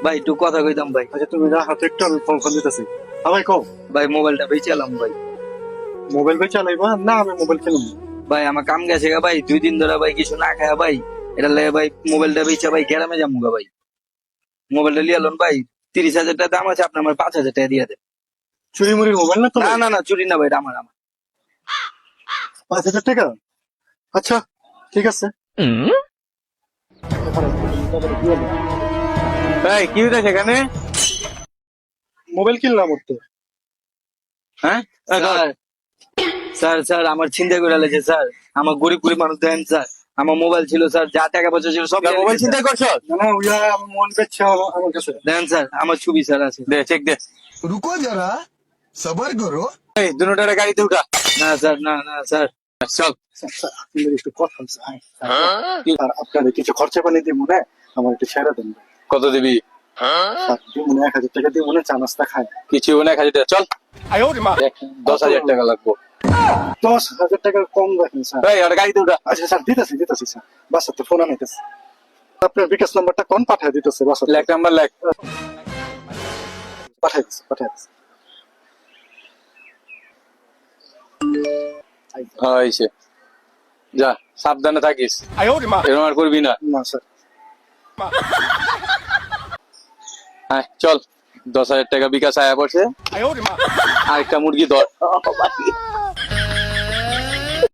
ভাই একটু কথা কইতাম ভাই। আচ্ছা তুমি না হাতে একটু আমি ফোন দিতেছি। ভাই কও। ভাই মোবাইলটা বেচালাম ভাই। মোবাইল বেচা লাইবা না আমি মোবাইল কিনুম? ভাই আমার কাম গেছে গা ভাই, 2 দিন ধরে ভাই কিছু না খায়া ভাই, এটা লেগে ভাই মোবাইলটা বেচা ভাই গ্রামে যাবো গা ভাই। মোবাইলটা লিয়ে আলোন ভাই, 30,000 টাকা দাম আছে, আপনি আমার 5,000 টাকা দিয়ে দেন। চুরি মুড়ির মোবাইল না তো? না না না, চুরি না ভাই, এটা আমার আমার। 5,000 টাকা? আচ্ছা ঠিক আছে। ভাই কি হইতা সেখানে? মোবাইল কিনলাম ওর তো। হ্যাঁ স্যার, স্যার স্যার আমার চিন্তা করে লেছে স্যার, আমার গরিব গরিব মানুষ দেন স্যার, আমার মোবাইল ছিল স্যার, যা টাকা পয়সা ছিল সব মোবাইল চিন্তা করছো না না ওইয়া আমার মন বেচছে আমার কাছে। দেন স্যার, আমার ছবি স্যার আছে, দে চেক দে। रुको जरा सबर करो। এই দুটারে গাড়িতে উঠা। না স্যার, না না স্যার, চল। আপনাদের একটু কথা আছে। আর আপনাদের কিছু খরচা পানি দিব না, আমার একটু সেরা দেন। কত দিবি? দিব না 1,000 টাকা দিব না, চা নাস্তা খায়। কিছু না, 1,000 টাকা চল। 10,000 টাকা লাগবো। 10,000 টাকা কম রাখেন স্যার। এই ওর গাড়িতে উঠা। আচ্ছা স্যার দিতেছি স্যার। বাসাতে ফোন আনাইতেছে। আপনার বিকাশ নাম্বারটা কোন পাঠায় দিতেছে বাসাতে? লেখ নাম্বার লেখ। পাঠাইতেছে। হয়েছে, যা সাবধানে থাকিস, এরকম আর করবি না। না স্যার। হ্যাঁ চল, 10,000 টাকা বিকাশ আয়া পড়ছে, আরেকটা মুরগি ধর।